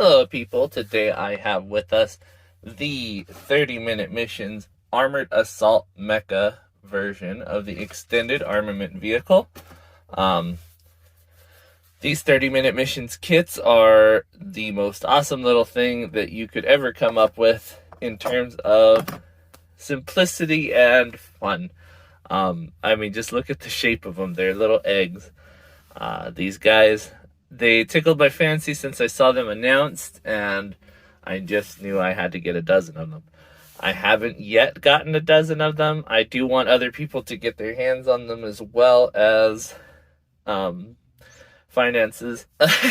Hello people, today I have with us the 30-minute missions Armored Assault Mecha version of the extended armament vehicle. These 30-minute missions kits are the most awesome little thing that you could ever come up with in terms of simplicity and fun. I mean, just look at the shape of them. They're little eggs. These guys, they tickled my fancy since I saw them announced, and I just knew I had to get a dozen of them. I haven't yet gotten a dozen of them. I do want other people to get their hands on them as well as finances.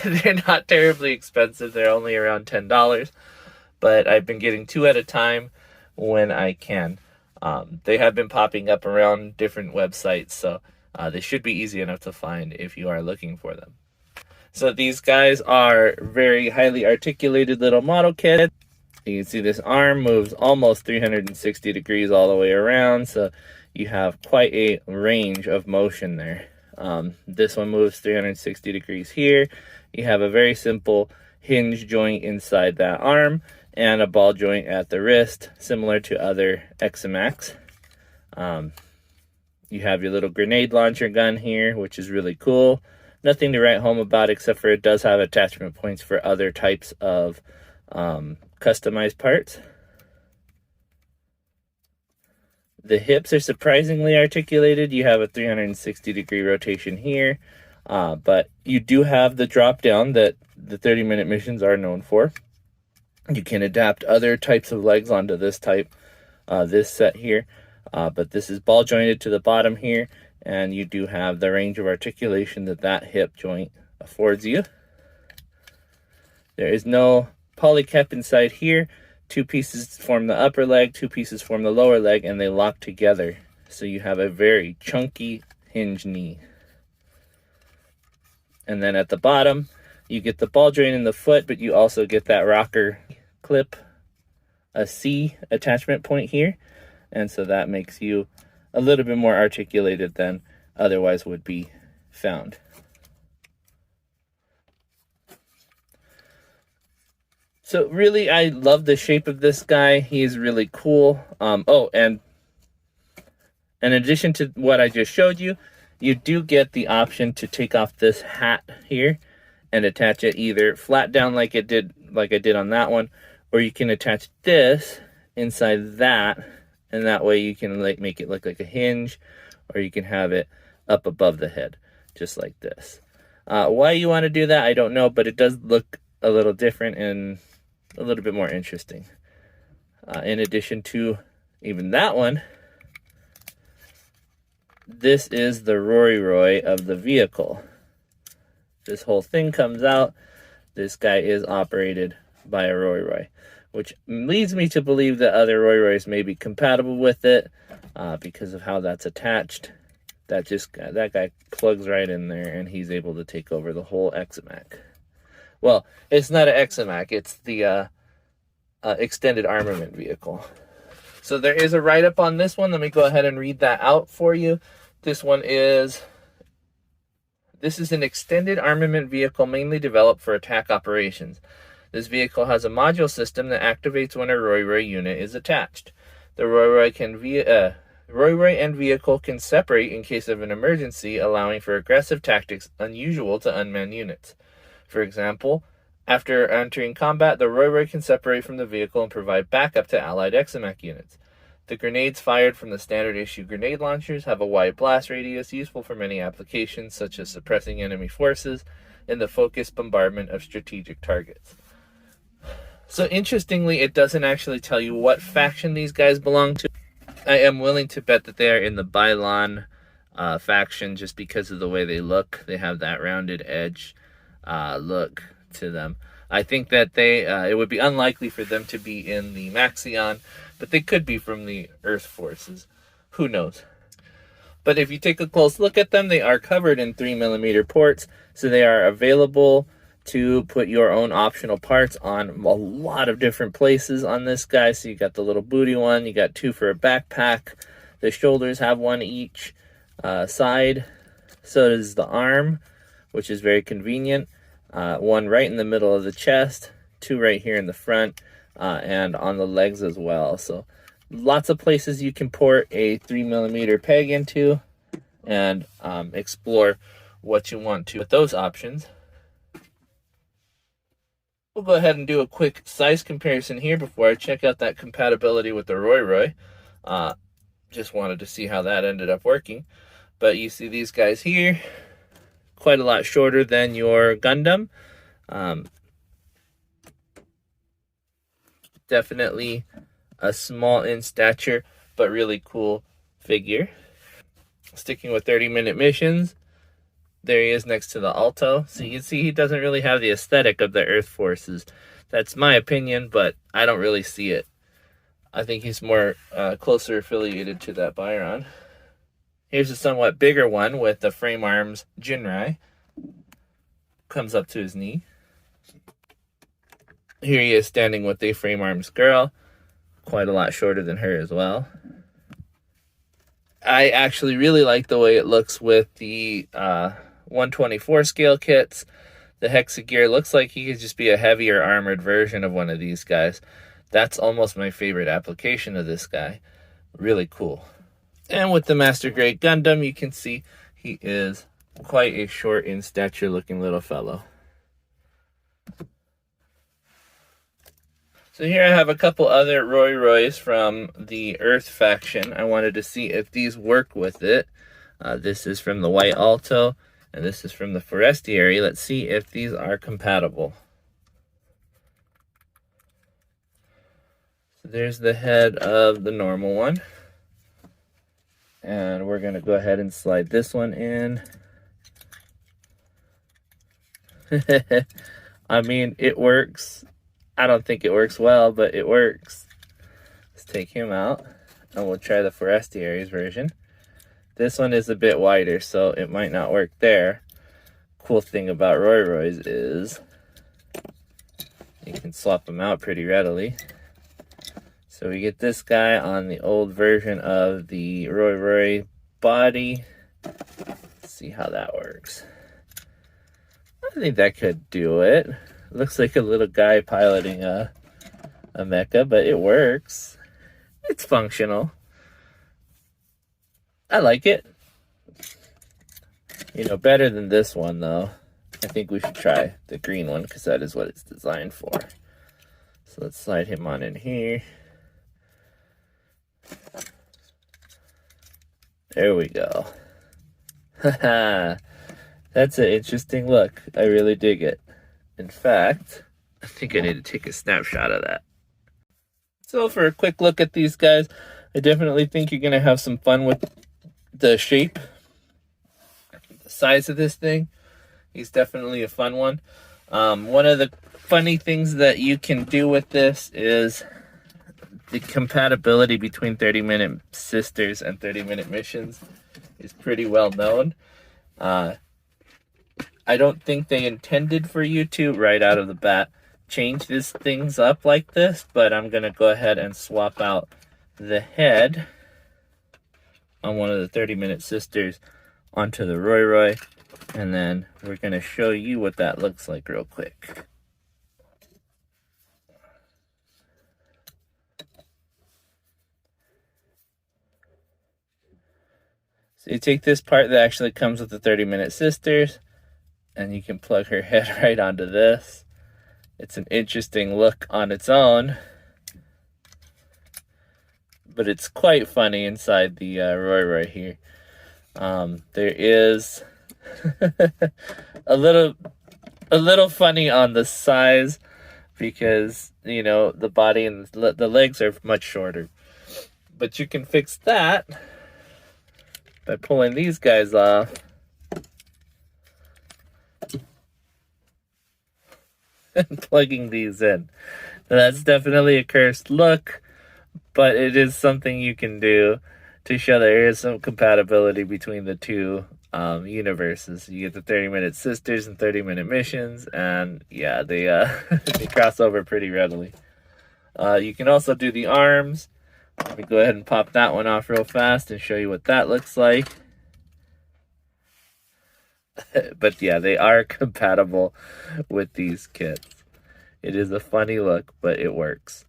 They're not terribly expensive. They're only around $10, but I've been getting 2 at a time when I can. They have been popping up around different websites, so they should be easy enough to find if you are looking for them. So these guys are very highly articulated little model kits. You can see this arm moves almost 360 degrees all the way around, so you have quite a range of motion there. This one moves 360 degrees here. You have a very simple hinge joint inside that arm and a ball joint at the wrist, similar to other XMAX. You have your little grenade launcher gun here, which is really cool. Nothing to write home about except for it does have attachment points for other types of customized parts. The hips are surprisingly articulated. You have a 360 degree rotation here, but you do have the drop down that the 30-minute missions are known for. You can adapt other types of legs onto this type, this set here, but this is ball jointed to the bottom here, and you do have the range of articulation that hip joint affords you. There is no polycap inside here. 2 pieces form the upper leg, 2 pieces form the lower leg, and they lock together. So you have a very chunky hinge knee. And then at the bottom, you get the ball joint in the foot, but you also get that rocker clip, a C attachment point here. And so that makes you a little bit more articulated than otherwise would be found. So really, I love the shape of this guy. He is really cool. Oh, and in addition to what I just showed you, you do get the option to take off this hat here and attach it either flat down like I did on that one, or you can attach this inside that, and that way you can make it look like a hinge, or you can have it up above the head, just like this. Why you want to do that, I don't know, but it does look a little different and a little bit more interesting. In addition to even that one, this is the Roy of the vehicle. This whole thing comes out. This guy is operated by a Roy, which leads me to believe that other Roys may be compatible with it because of how that's attached. That guy plugs right in there, and he's able to take over the whole XMAC. Well, it's not an XMAC, it's the extended armament vehicle. So there is a write-up on this one. Let me go ahead and read that out for you. This is an extended armament vehicle mainly developed for attack operations. This vehicle has a module system that activates when a Roy unit is attached. The Roy and vehicle can separate in case of an emergency, allowing for aggressive tactics unusual to unmanned units. For example, after entering combat, the Roy can separate from the vehicle and provide backup to allied XMAC units. The grenades fired from the standard issue grenade launchers have a wide blast radius, useful for many applications such as suppressing enemy forces and the focused bombardment of strategic targets. So interestingly, it doesn't actually tell you what faction these guys belong to. I am willing to bet that they are in the Bylon faction just because of the way they look. They have that rounded edge look to them. I think that it would be unlikely for them to be in the Maxion, but they could be from the Earth forces. Who knows? But if you take a close look at them, they are covered in 3mm ports, so they are available to put your own optional parts on a lot of different places on this guy. So you got the little booty one, you got 2 for a backpack, the shoulders have 1 each side, so does the arm, which is very convenient. One right in the middle of the chest, 2 right here in the front, and on the legs as well. So lots of places you can port a 3mm peg into and explore what you want to with those options. We'll go ahead and do a quick size comparison here before I check out that compatibility with the Roy. Just wanted to see how that ended up working. But you see these guys here, quite a lot shorter than your Gundam. Definitely a small in stature, but really cool figure. Sticking with 30-minute missions, there he is next to the Alto. So you can see he doesn't really have the aesthetic of the Earth Forces. That's my opinion, but I don't really see it. I think he's more closer affiliated to that Byron. Here's a somewhat bigger one with the frame arms Jinrai. Comes up to his knee. Here he is standing with a frame arms girl. Quite a lot shorter than her as well. I actually really like the way it looks with the 124 scale kits. The Hexagear looks like he could just be a heavier armored version of one of these guys. That's almost my favorite application of this guy. Really cool. And with the Master Grade Gundam, you can see he is quite a short in stature looking little fellow. So here I have a couple other Roys from the Earth faction. I wanted to see if these work with it. This is from the White Alto, and this is from the Forestieri. Let's see if these are compatible. So there's the head of the normal one. And we're going to go ahead and slide this one in. I mean, it works. I don't think it works well, but it works. Let's take him out, and we'll try the Forestieri's version. This one is a bit wider, so it might not work there. Cool thing about Roys is you can swap them out pretty readily. So we get this guy on the old version of the Roy body. Let's see how that works. I think that could do it. Looks like a little guy piloting a mecha, but it works. It's functional. I like it. You know, better than this one, though. I think we should try the green one, because that is what it's designed for. So let's slide him on in here. There we go. Haha. That's an interesting look. I really dig it. In fact, I think I need to take a snapshot of that. So for a quick look at these guys, I definitely think you're going to have some fun with the shape. The size of this thing. He's definitely a fun one. One of the funny things that you can do with this is the compatibility between 30-minute sisters and 30-minute missions is pretty well known. I don't think they intended for you to, right out of the bat, change these things up like this, but I'm going to go ahead and swap out the head on one of the 30-minute sisters onto the Roy, and then we're going to show you what that looks like real quick. So you take this part that actually comes with the 30-minute sisters, and you can plug her head right onto this. It's an interesting look on its own, but it's quite funny inside the Roy here. There is a little funny on the size, because, you know, the body and the legs are much shorter. But you can fix that by pulling these guys off. And plugging these in. Now, that's definitely a cursed look, but it is something you can do to show there is some compatibility between the two universes. You get the 30-minute sisters and 30-minute missions, and yeah, they they cross over pretty readily. You can also do the arms. Let me go ahead and pop that one off real fast and show you what that looks like. But yeah, they are compatible with these kits. It is a funny look, but it works.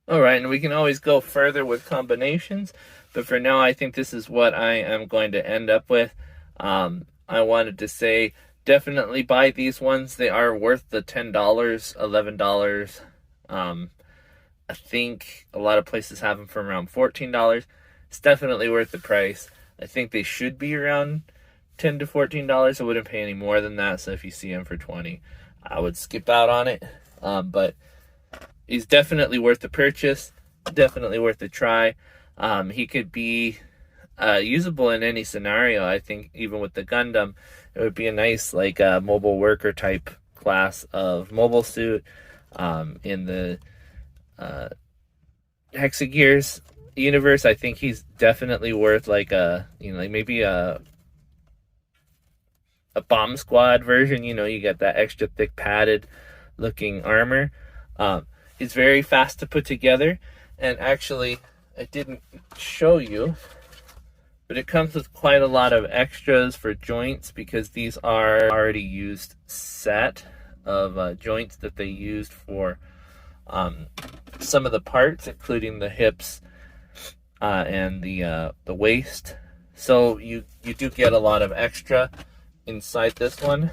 Alright, and we can always go further with combinations, but for now I think this is what I am going to end up with. I wanted to say, definitely buy these ones. They are worth the $10, $11. I think a lot of places have them for around $14. It's definitely worth the price. I think they should be around $10 to $14. I wouldn't pay any more than that, so if you see him for $20, I would skip out on it. But he's definitely worth the purchase, definitely worth a try. He could be usable in any scenario. I think even with the Gundam, it would be a nice like mobile worker type class of mobile suit. In the Hexagears universe, I think he's definitely worth like a, like maybe a bomb squad version. You get that extra thick padded looking armor. He's very fast to put together, and actually I didn't show you, but it comes with quite a lot of extras for joints, because these are already used set of joints that they used for some of the parts, including the hips and the waist. So you do get a lot of extra inside this one.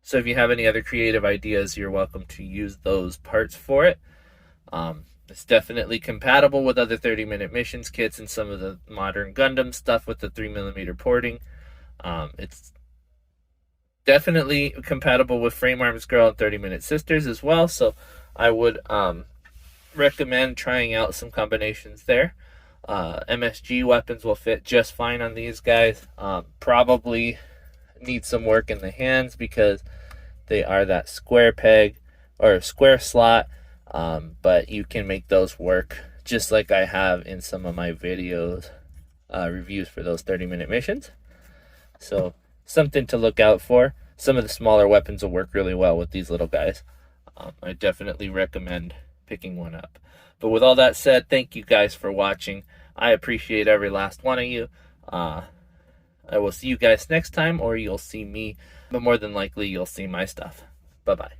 So if you have any other creative ideas, you're welcome to use those parts for it. It's definitely compatible with other 30-minute missions kits and some of the modern Gundam stuff with the 3mm porting. It's definitely compatible with Frame Arms Girl and 30-Minute Sisters as well, so I would recommend trying out some combinations there. MSG weapons will fit just fine on these guys. Probably need some work in the hands because they are that square peg or square slot, but you can make those work just like I have in some of my videos reviews for those 30-minute missions. So something to look out for. Some of the smaller weapons will work really well with these little guys. I definitely recommend picking one up. But with all that said, thank you guys for watching. I appreciate every last one of you. I will see you guys next time, or you'll see me, but more than likely you'll see my stuff. Bye-bye.